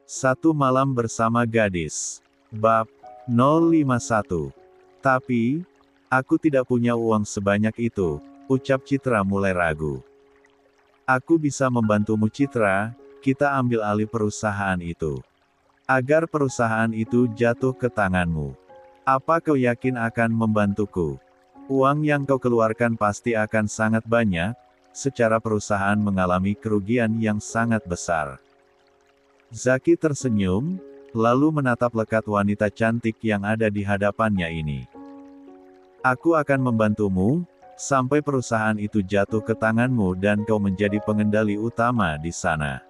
Satu malam bersama gadis. Bab 051. Tapi, aku tidak punya uang sebanyak itu, ucap Citra mulai ragu. Aku bisa membantumu Citra, kita ambil alih perusahaan itu. Agar perusahaan itu jatuh ke tanganmu. Apa kau yakin akan membantuku? Uang yang kau keluarkan pasti akan sangat banyak, secara perusahaan mengalami kerugian yang sangat besar. Zaki tersenyum, lalu menatap lekat wanita cantik yang ada di hadapannya ini. Aku akan membantumu, sampai perusahaan itu jatuh ke tanganmu dan kau menjadi pengendali utama di sana.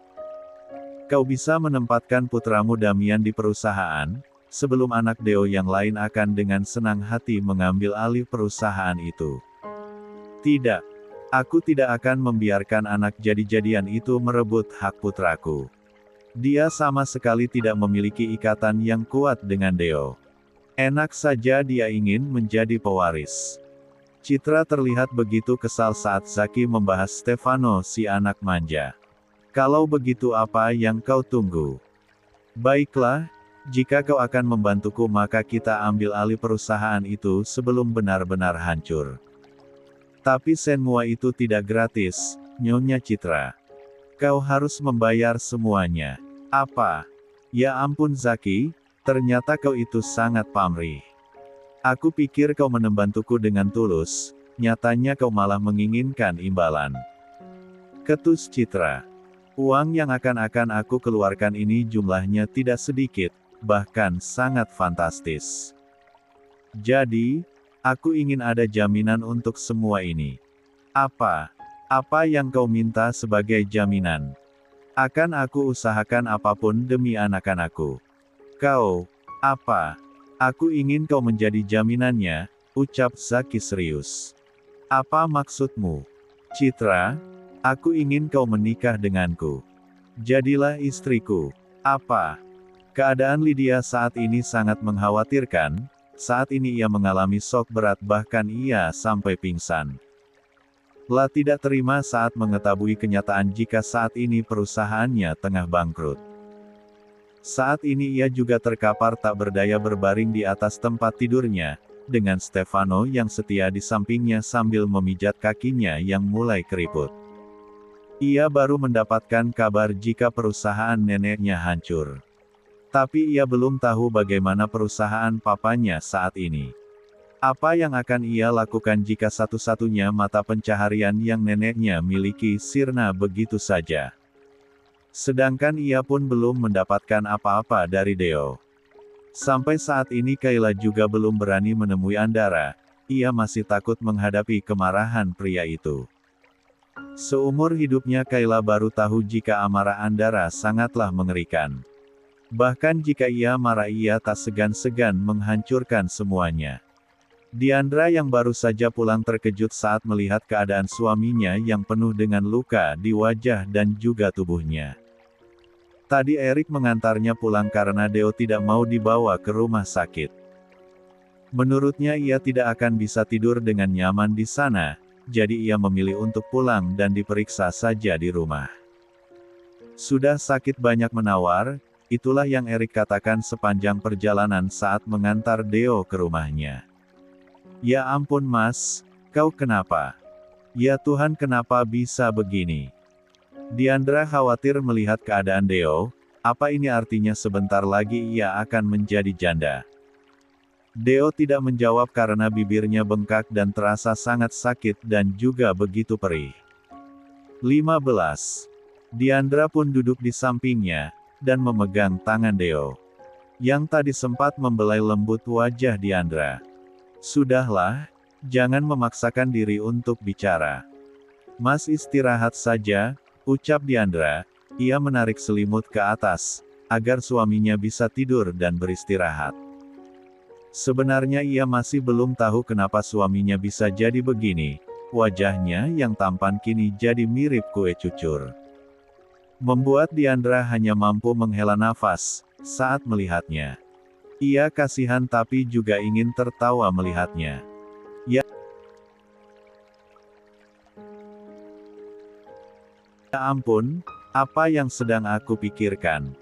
Kau bisa menempatkan putramu Damian di perusahaan, sebelum anak Deo yang lain akan dengan senang hati mengambil alih perusahaan itu. Tidak. Aku tidak akan membiarkan anak jadi-jadian itu merebut hak putraku. Dia sama sekali tidak memiliki ikatan yang kuat dengan Deo. Enak saja dia ingin menjadi pewaris. Citra terlihat begitu kesal saat Zaki membahas Stefano si anak manja. Kalau begitu apa yang kau tunggu? Baiklah, jika kau akan membantuku maka kita ambil alih perusahaan itu sebelum benar-benar hancur. Tapi semua itu tidak gratis, Nyonya Citra. Kau harus membayar semuanya. Apa? Ya ampun Zaki, ternyata kau itu sangat pamrih. Aku pikir kau membantuku dengan tulus, nyatanya kau malah menginginkan imbalan. Ketus Citra. Uang yang akan aku keluarkan ini jumlahnya tidak sedikit, bahkan sangat fantastis. Jadi, aku ingin ada jaminan untuk semua ini. Apa? Apa yang kau minta sebagai jaminan? Akan aku usahakan apapun demi anak-anakku. Kau, apa? Aku ingin kau menjadi jaminannya, ucap Zaki serius. Apa maksudmu? Citra, aku ingin kau menikah denganku. Jadilah istriku. Apa? Keadaan Lydia saat ini sangat mengkhawatirkan. Saat ini ia mengalami shock berat bahkan ia sampai pingsan. La tidak terima saat mengetahui kenyataan jika saat ini perusahaannya tengah bangkrut. Saat ini ia juga terkapar tak berdaya berbaring di atas tempat tidurnya, dengan Stefano yang setia di sampingnya sambil memijat kakinya yang mulai keriput. Ia baru mendapatkan kabar jika perusahaan neneknya hancur. Tapi ia belum tahu bagaimana perusahaan papanya saat ini. Apa yang akan ia lakukan jika satu-satunya mata pencaharian yang neneknya miliki sirna begitu saja? Sedangkan ia pun belum mendapatkan apa-apa dari Deo. Sampai saat ini Kayla juga belum berani menemui Andara, ia masih takut menghadapi kemarahan pria itu. Seumur hidupnya Kayla baru tahu jika amarah Andara sangatlah mengerikan. Bahkan jika ia marah ia tak segan-segan menghancurkan semuanya. Diandra yang baru saja pulang terkejut saat melihat keadaan suaminya yang penuh dengan luka di wajah dan juga tubuhnya. Tadi Erik mengantarnya pulang karena Deo tidak mau dibawa ke rumah sakit. Menurutnya ia tidak akan bisa tidur dengan nyaman di sana, jadi ia memilih untuk pulang dan diperiksa saja di rumah. Sudah sakit banyak menawar, itulah yang Erik katakan sepanjang perjalanan saat mengantar Deo ke rumahnya. Ya ampun Mas, kau kenapa? Ya Tuhan kenapa bisa begini? Diandra khawatir melihat keadaan Deo, apa ini artinya sebentar lagi ia akan menjadi janda? Deo tidak menjawab karena bibirnya bengkak dan terasa sangat sakit dan juga begitu perih. 15. Diandra pun duduk di sampingnya, dan memegang tangan Deo. Yang tadi sempat membelai lembut wajah Diandra. Sudahlah, jangan memaksakan diri untuk bicara. Mas istirahat saja, ucap Diandra, ia menarik selimut ke atas, agar suaminya bisa tidur dan beristirahat. Sebenarnya ia masih belum tahu kenapa suaminya bisa jadi begini, wajahnya yang tampan kini jadi mirip kue cucur. Membuat Diandra hanya mampu menghela nafas, saat melihatnya. Ia kasihan tapi juga ingin tertawa melihatnya. Ya ampun, Apa yang sedang aku pikirkan?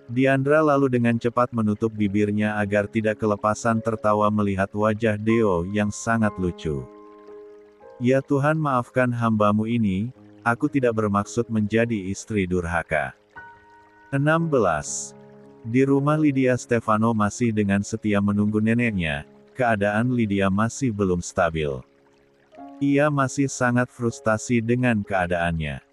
Diandra lalu dengan cepat menutup bibirnya agar tidak kelepasan tertawa melihat wajah Deo yang sangat lucu. Ya Tuhan, maafkan hambamu ini, aku tidak bermaksud menjadi istri durhaka. 16. Di rumah Lydia, Stefano masih dengan setia menunggu neneknya. Keadaan Lydia masih belum stabil. Ia masih sangat frustasi dengan keadaannya.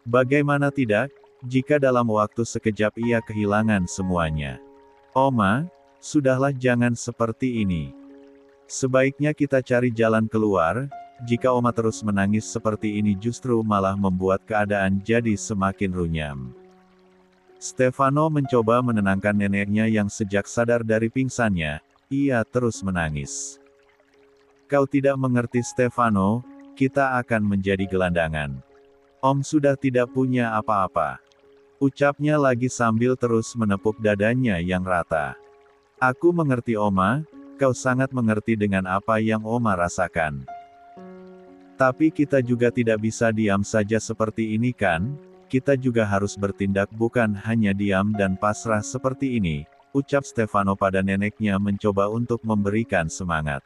Bagaimana tidak, jika dalam waktu sekejap ia kehilangan semuanya. Oma, sudahlah, jangan seperti ini. Sebaiknya kita cari jalan keluar. Jika Oma terus menangis seperti ini justru malah membuat keadaan jadi semakin runyam. Stefano mencoba menenangkan neneknya yang sejak sadar dari pingsannya, ia terus menangis. Kau tidak mengerti Stefano, kita akan menjadi gelandangan. Om sudah tidak punya apa-apa. Ucapnya lagi sambil terus menepuk dadanya yang rata. Aku mengerti Oma, kau sangat mengerti dengan apa yang Oma rasakan. Tapi kita juga tidak bisa diam saja seperti ini kan? Kita juga harus bertindak, bukan hanya diam dan pasrah seperti ini, ucap Stefano pada neneknya mencoba untuk memberikan semangat.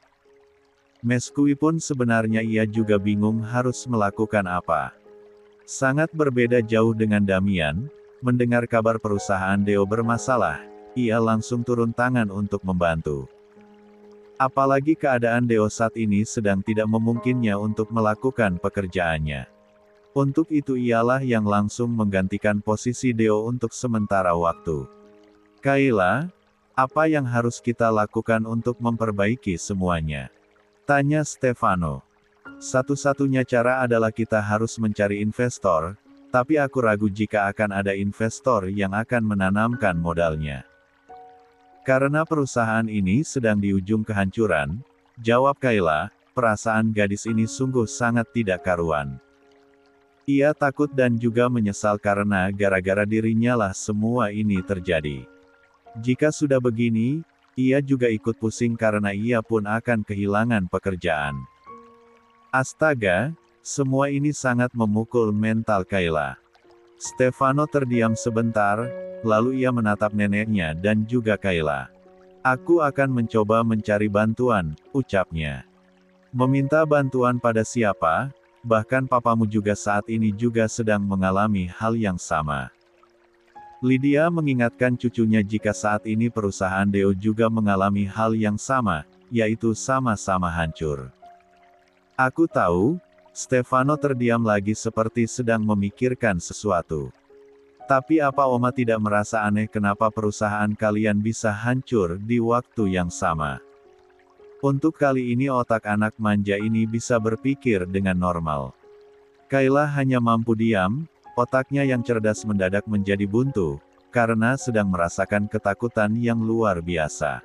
Meskipun sebenarnya ia juga bingung harus melakukan apa. Sangat berbeda jauh dengan Damian, mendengar kabar perusahaan Deo bermasalah, ia langsung turun tangan untuk membantu. Apalagi keadaan Deo saat ini sedang tidak memungkinnya untuk melakukan pekerjaannya. Untuk itu ialah yang langsung menggantikan posisi Deo untuk sementara waktu. Kayla, apa yang harus kita lakukan untuk memperbaiki semuanya? Tanya Stefano. Satu-satunya cara adalah kita harus mencari investor, tapi aku ragu jika akan ada investor yang akan menanamkan modalnya. Karena perusahaan ini sedang di ujung kehancuran, jawab Kayla, perasaan gadis ini sungguh sangat tidak karuan. Ia takut dan juga menyesal karena gara-gara dirinya lah semua ini terjadi. Jika sudah begini, ia juga ikut pusing karena ia pun akan kehilangan pekerjaan. Astaga, semua ini sangat memukul mental Kayla. Stefano terdiam sebentar, lalu ia menatap neneknya dan juga Kayla. Aku akan mencoba mencari bantuan, ucapnya. Meminta bantuan pada siapa? Bahkan papamu juga saat ini juga sedang mengalami hal yang sama. Lydia mengingatkan cucunya jika saat ini perusahaan Deo juga mengalami hal yang sama, yaitu sama-sama hancur. Aku tahu, Stefano terdiam lagi seperti sedang memikirkan sesuatu. Tapi apa Oma tidak merasa aneh kenapa perusahaan kalian bisa hancur di waktu yang sama? Untuk kali ini otak anak manja ini bisa berpikir dengan normal. Kayla hanya mampu diam, otaknya yang cerdas mendadak menjadi buntu, karena sedang merasakan ketakutan yang luar biasa.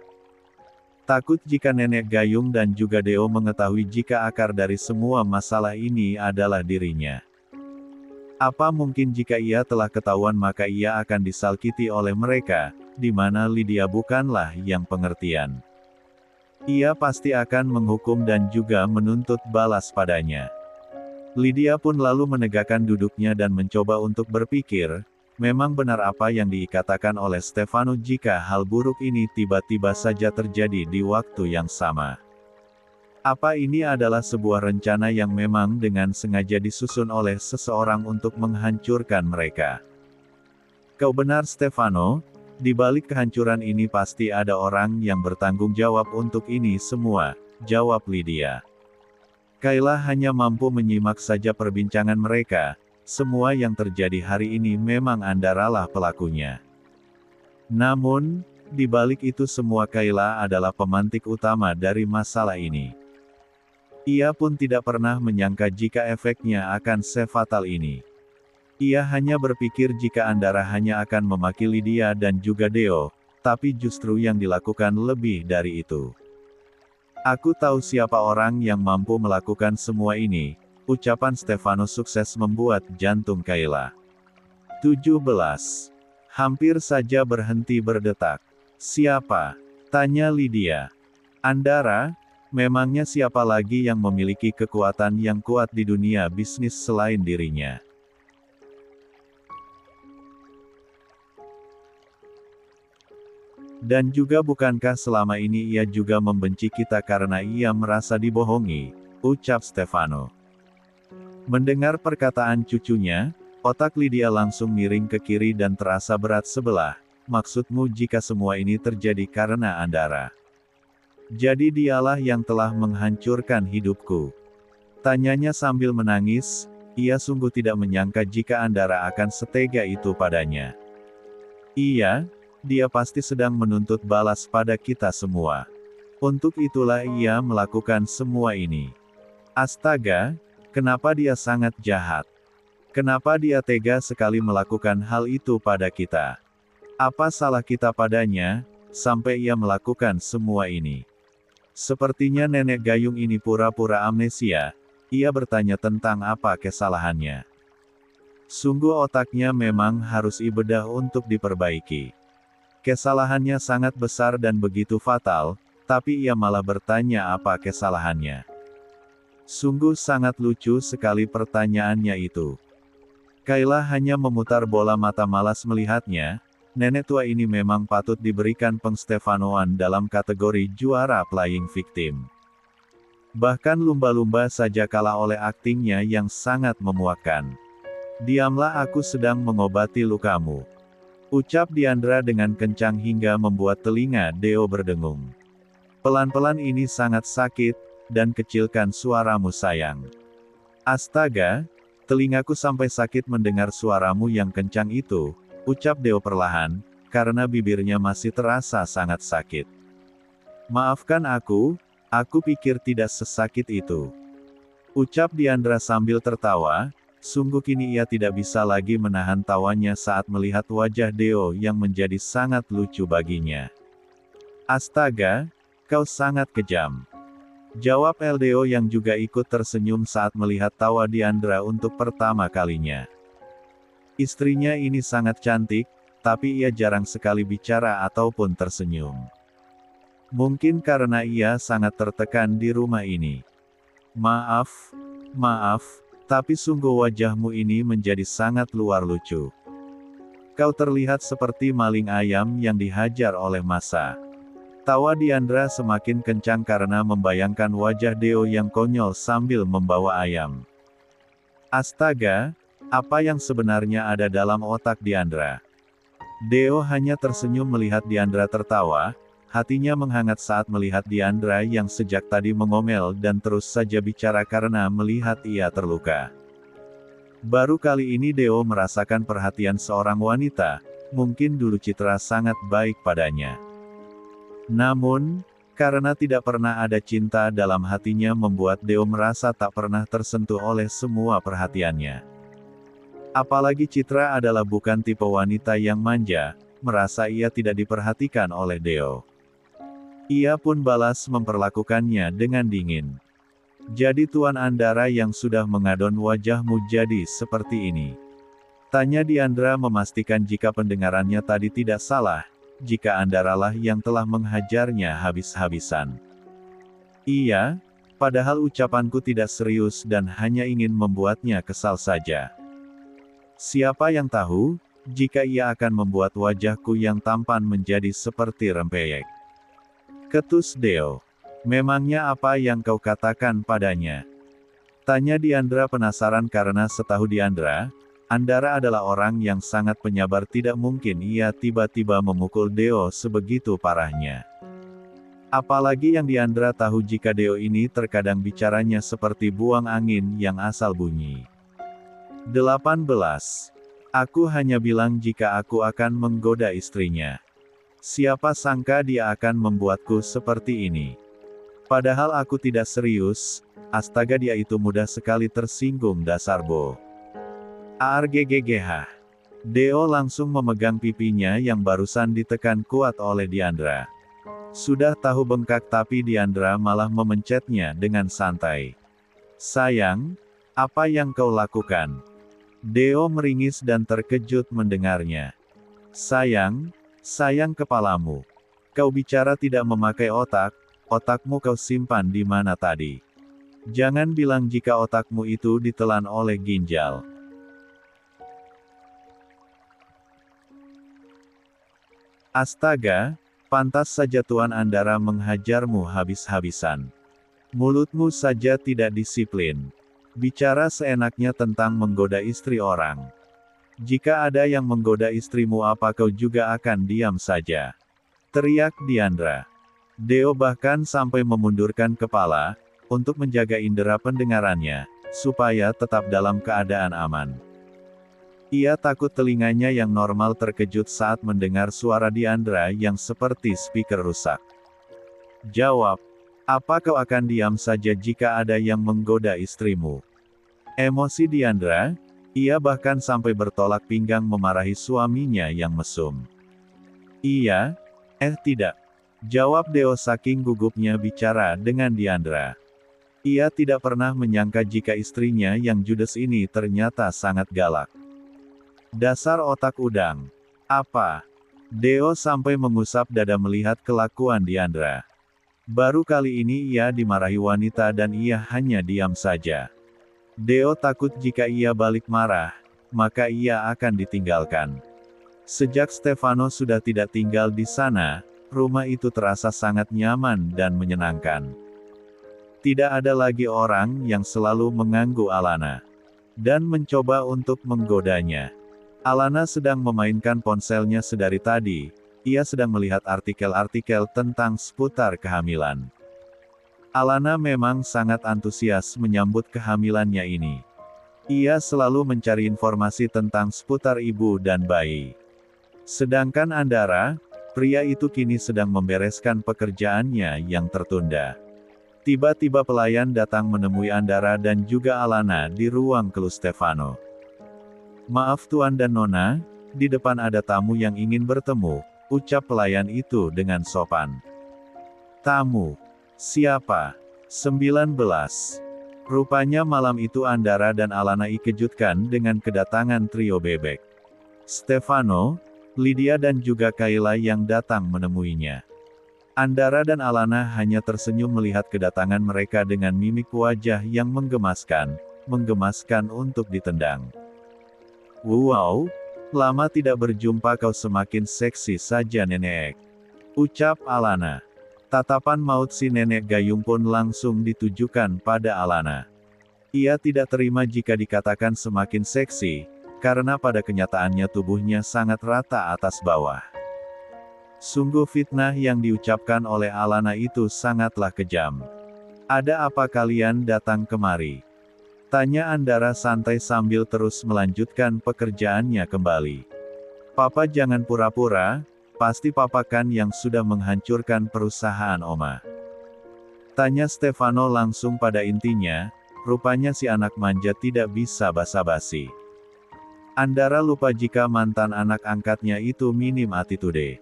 Takut jika nenek gayung dan juga Deo mengetahui jika akar dari semua masalah ini adalah dirinya. Apa mungkin jika ia telah ketahuan maka ia akan disalkiti oleh mereka, di mana Lydia bukanlah yang pengertian. Ia pasti akan menghukum dan juga menuntut balas padanya. Lydia pun lalu menegakkan duduknya dan mencoba untuk berpikir, memang benar apa yang dikatakan oleh Stefano jika hal buruk ini tiba-tiba saja terjadi di waktu yang sama. Apa ini adalah sebuah rencana yang memang dengan sengaja disusun oleh seseorang untuk menghancurkan mereka? Kau benar Stefano, di balik kehancuran ini pasti ada orang yang bertanggung jawab untuk ini semua, jawab Lydia. Kayla hanya mampu menyimak saja perbincangan mereka. Semua yang terjadi hari ini memang Andaralah pelakunya. Namun, di balik itu semua Kayla adalah pemantik utama dari masalah ini. Ia pun tidak pernah menyangka jika efeknya akan sefatal ini. Ia hanya berpikir jika Andara hanya akan memaki Lydia dan juga Deo, tapi justru yang dilakukan lebih dari itu. Aku tahu siapa orang yang mampu melakukan semua ini. Ucapan Stefano sukses membuat jantung Kayla 17. Hampir saja berhenti berdetak. Siapa? Tanya Lydia. Andara? Memangnya siapa lagi yang memiliki kekuatan yang kuat di dunia bisnis selain dirinya? Dan juga bukankah selama ini ia juga membenci kita karena ia merasa dibohongi, ucap Stefano. Mendengar perkataan cucunya, otak Lydia langsung miring ke kiri dan terasa berat sebelah. Maksudmu jika semua ini terjadi karena Andara? Jadi dialah yang telah menghancurkan hidupku. Tanyanya sambil menangis, ia sungguh tidak menyangka jika Andara akan setega itu padanya. Iya, dia pasti sedang menuntut balas pada kita semua. Untuk itulah ia melakukan semua ini. Astaga, kenapa dia sangat jahat? Kenapa dia tega sekali melakukan hal itu pada kita? Apa salah kita padanya, sampai ia melakukan semua ini? Sepertinya nenek gayung ini pura-pura amnesia. Ia bertanya tentang apa kesalahannya. Sungguh otaknya memang harus dibedah untuk diperbaiki. Kesalahannya sangat besar dan begitu fatal, tapi ia malah bertanya apa kesalahannya. Sungguh sangat lucu sekali pertanyaannya itu. Kayla hanya memutar bola mata malas melihatnya. Nenek tua ini memang patut diberikan pengstefanoan dalam kategori juara playing victim. Bahkan lumba-lumba saja kalah oleh aktingnya yang sangat memuakkan. Diamlah, aku sedang mengobati lukamu, ucap Diandra dengan kencang hingga membuat telinga Deo berdengung. Pelan-pelan, ini sangat sakit, dan kecilkan suaramu sayang. Astaga, telingaku sampai sakit mendengar suaramu yang kencang itu, ucap Deo perlahan, karena bibirnya masih terasa sangat sakit. Maafkan aku pikir tidak sesakit itu, ucap Diandra sambil tertawa. Sungguh kini ia tidak bisa lagi menahan tawanya saat melihat wajah Deo yang menjadi sangat lucu baginya. Astaga, kau sangat kejam, jawab Eldeo yang juga ikut tersenyum saat melihat tawa Diandra untuk pertama kalinya. Istrinya ini sangat cantik, tapi ia jarang sekali bicara ataupun tersenyum. Mungkin karena ia sangat tertekan di rumah ini. Maaf, tapi sungguh wajahmu ini menjadi sangat luar lucu. Kau terlihat seperti maling ayam yang dihajar oleh massa. Tawa Diandra semakin kencang karena membayangkan wajah Deo yang konyol sambil membawa ayam. Astaga, apa yang sebenarnya ada dalam otak Diandra? Deo hanya tersenyum melihat Diandra tertawa. Hatinya menghangat saat melihat Diandra yang sejak tadi mengomel dan terus saja bicara karena melihat ia terluka. Baru kali ini Deo merasakan perhatian seorang wanita. Mungkin dulu Citra sangat baik padanya. Namun, karena tidak pernah ada cinta dalam hatinya membuat Deo merasa tak pernah tersentuh oleh semua perhatiannya. Apalagi Citra adalah bukan tipe wanita yang manja, merasa ia tidak diperhatikan oleh Deo. Ia pun balas memperlakukannya dengan dingin. Jadi Tuan Andara yang sudah mengadon wajahmu jadi seperti ini? Tanya Diandra memastikan jika pendengarannya tadi tidak salah, jika Andaralah yang telah menghajarnya habis-habisan. Iya, padahal ucapanku tidak serius dan hanya ingin membuatnya kesal saja. Siapa yang tahu, jika ia akan membuat wajahku yang tampan menjadi seperti rempeyek. Ketus Deo. Memangnya apa yang kau katakan padanya? Tanya Diandra penasaran karena setahu Diandra, Andara adalah orang yang sangat penyabar, tidak mungkin ia tiba-tiba memukul Deo sebegitu parahnya. Apalagi yang Diandra tahu jika Deo ini terkadang bicaranya seperti buang angin yang asal bunyi. 18. Aku hanya bilang jika aku akan menggoda istrinya. Siapa sangka dia akan membuatku seperti ini. Padahal aku tidak serius. Astaga, dia itu mudah sekali tersinggung, dasar bo. Arggggh. Deo langsung memegang pipinya yang barusan ditekan kuat oleh Diandra. Sudah tahu bengkak tapi Diandra malah memencetnya dengan santai. Sayang, apa yang kau lakukan? Deo meringis dan terkejut mendengarnya. Sayang kepalamu. Kau bicara tidak memakai otak, otakmu kau simpan di mana tadi? Jangan bilang jika otakmu itu ditelan oleh ginjal. Astaga, Pantas saja Tuan Andara menghajarmu habis-habisan. Mulutmu saja tidak disiplin. Bicara seenaknya tentang menggoda istri orang. Jika ada yang menggoda istrimu, apa kau juga akan diam saja? Teriak Diandra. Deo bahkan sampai memundurkan kepala, untuk menjaga indera pendengarannya, supaya tetap dalam keadaan aman. Ia takut telinganya yang normal terkejut saat mendengar suara Diandra yang seperti speaker rusak. Jawab, apa kau akan diam saja jika ada yang menggoda istrimu? Emosi Diandra, ia bahkan sampai bertolak pinggang memarahi suaminya yang mesum. Iya, tidak. Jawab Deo saking gugupnya bicara dengan Diandra. Ia tidak pernah menyangka jika istrinya yang judes ini ternyata sangat galak. Dasar otak udang. Apa? Deo sampai mengusap dada melihat kelakuan Diandra. Baru kali ini ia dimarahi wanita dan ia hanya diam saja. Deo takut jika ia balik marah, maka ia akan ditinggalkan. Sejak Stefano sudah tidak tinggal di sana, rumah itu terasa sangat nyaman dan menyenangkan. Tidak ada lagi orang yang selalu mengganggu Alana dan mencoba untuk menggodanya. Alana sedang memainkan ponselnya sedari tadi. Ia sedang melihat artikel-artikel tentang seputar kehamilan. Alana memang sangat antusias menyambut kehamilannya ini. Ia selalu mencari informasi tentang seputar ibu dan bayi. Sedangkan Andara, pria itu kini sedang membereskan pekerjaannya yang tertunda. Tiba-tiba pelayan datang menemui Andara dan juga Alana di ruang keluh Stefano. Maaf Tuan dan Nona, di depan ada tamu yang ingin bertemu, ucap pelayan itu dengan sopan. Tamu? Siapa? 19. Rupanya malam itu Andara dan Alana dikejutkan dengan kedatangan trio bebek. Stefano, Lydia dan juga Kayla yang datang menemuinya. Andara dan Alana hanya tersenyum melihat kedatangan mereka dengan mimik wajah yang menggemaskan untuk ditendang. Wow, lama tidak berjumpa kau semakin seksi saja nenek, ucap Alana. Tatapan maut si nenek gayung pun langsung ditujukan pada Alana. Ia tidak terima jika dikatakan semakin seksi, karena pada kenyataannya tubuhnya sangat rata atas bawah. Sungguh fitnah yang diucapkan oleh Alana itu sangatlah kejam. Ada apa kalian datang kemari? Tanya Andara santai sambil terus melanjutkan pekerjaannya kembali. Papa jangan pura-pura, pasti papa kan yang sudah menghancurkan perusahaan Oma. Tanya Stefano langsung pada intinya, rupanya si anak manja tidak bisa basa-basi. Andara lupa jika mantan anak angkatnya itu minim attitude.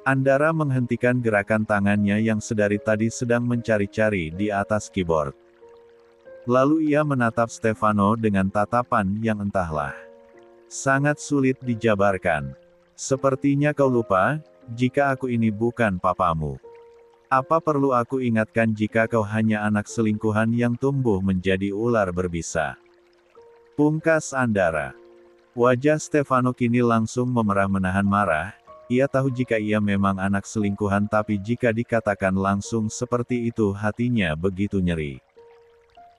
Andara menghentikan gerakan tangannya yang sedari tadi sedang mencari-cari di atas keyboard. Lalu ia menatap Stefano dengan tatapan yang entahlah. Sangat sulit dijabarkan. Sepertinya kau lupa, jika aku ini bukan papamu. Apa perlu aku ingatkan jika kau hanya anak selingkuhan yang tumbuh menjadi ular berbisa? Pungkas Andara. Wajah Stefano kini langsung memerah menahan marah. Ia tahu jika ia memang anak selingkuhan, tapi jika dikatakan langsung seperti itu hatinya begitu nyeri.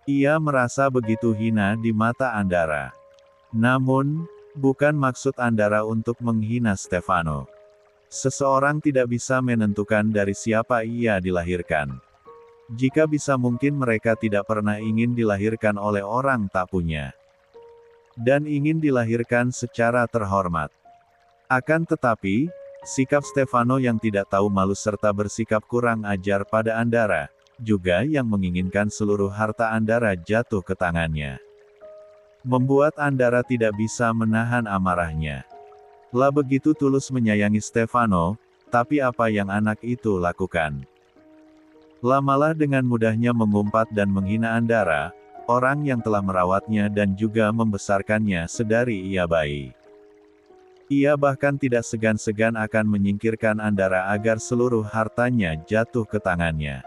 Ia merasa begitu hina di mata Andara. Namun, bukan maksud Andara untuk menghina Stefano. Seseorang tidak bisa menentukan dari siapa ia dilahirkan. Jika bisa mungkin mereka tidak pernah ingin dilahirkan oleh orang tak punya. Dan ingin dilahirkan secara terhormat. Akan tetapi, sikap Stefano yang tidak tahu malu serta bersikap kurang ajar pada Andara, juga yang menginginkan seluruh harta Andara jatuh ke tangannya, membuat Andara tidak bisa menahan amarahnya. Lah begitu tulus menyayangi Stefano, tapi apa yang anak itu lakukan? Lah malah dengan mudahnya mengumpat dan menghina Andara, orang yang telah merawatnya dan juga membesarkannya sedari ia bayi. Ia bahkan tidak segan-segan akan menyingkirkan Andara agar seluruh hartanya jatuh ke tangannya.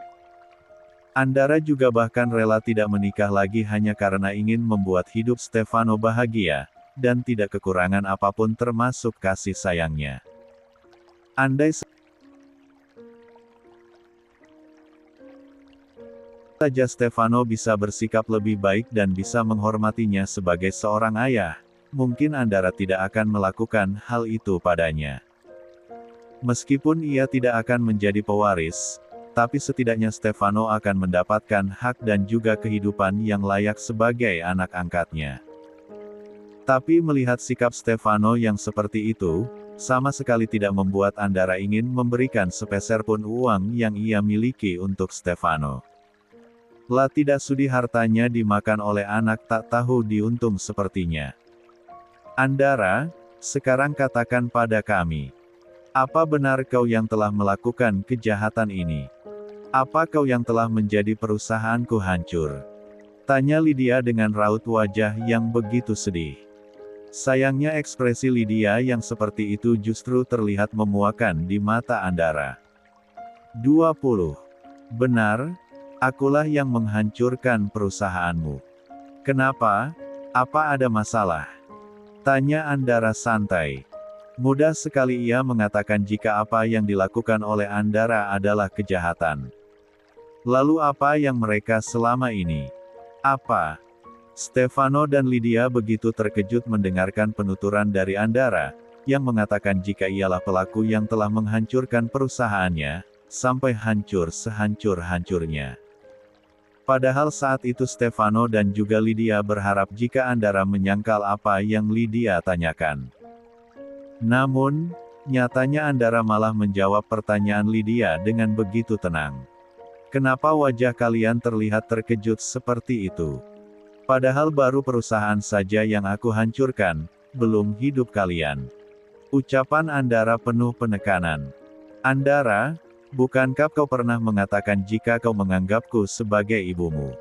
Andara juga bahkan rela tidak menikah lagi hanya karena ingin membuat hidup Stefano bahagia, dan tidak kekurangan apapun termasuk kasih sayangnya. Andai saja Stefano bisa bersikap lebih baik dan bisa menghormatinya sebagai seorang ayah, mungkin Andara tidak akan melakukan hal itu padanya. Meskipun ia tidak akan menjadi pewaris, tapi setidaknya Stefano akan mendapatkan hak dan juga kehidupan yang layak sebagai anak angkatnya. Tapi melihat sikap Stefano yang seperti itu, sama sekali tidak membuat Andara ingin memberikan sepeser pun uang yang ia miliki untuk Stefano. Lah tidak sudi hartanya dimakan oleh anak tak tahu diuntung sepertinya. Andara, sekarang katakan pada kami. Apa benar kau yang telah melakukan kejahatan ini? Apa kau yang telah menjadi perusahaanku hancur? Tanya Lydia dengan raut wajah yang begitu sedih. Sayangnya ekspresi Lydia yang seperti itu justru terlihat memuakan di mata Andara. 20. Benar, akulah yang menghancurkan perusahaanmu. Kenapa? Apa ada masalah? Tanya Andara santai. Mudah sekali ia mengatakan jika apa yang dilakukan oleh Andara adalah kejahatan. Lalu apa yang mereka selama ini? Apa? Stefano dan Lydia begitu terkejut mendengarkan penuturan dari Andara, yang mengatakan jika ialah pelaku yang telah menghancurkan perusahaannya, sampai hancur sehancur-hancurnya. Padahal saat itu Stefano dan juga Lydia berharap jika Andara menyangkal apa yang Lydia tanyakan. Namun, nyatanya Andara malah menjawab pertanyaan Lydia dengan begitu tenang. Kenapa wajah kalian terlihat terkejut seperti itu? Padahal baru perusahaan saja yang aku hancurkan, belum hidup kalian. Ucapan Andara penuh penekanan. Andara, bukankah kau pernah mengatakan jika kau menganggapku sebagai ibumu?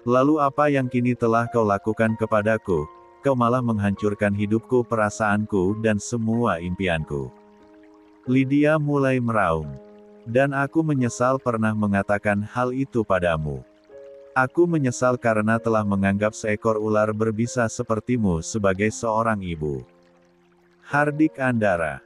Lalu apa yang kini telah kau lakukan kepadaku? Kau malah menghancurkan hidupku, perasaanku, dan semua impianku. Lydia mulai meraung. Dan aku menyesal pernah mengatakan hal itu padamu. Aku menyesal karena telah menganggap seekor ular berbisa sepertimu sebagai seorang ibu. Hardik Andara.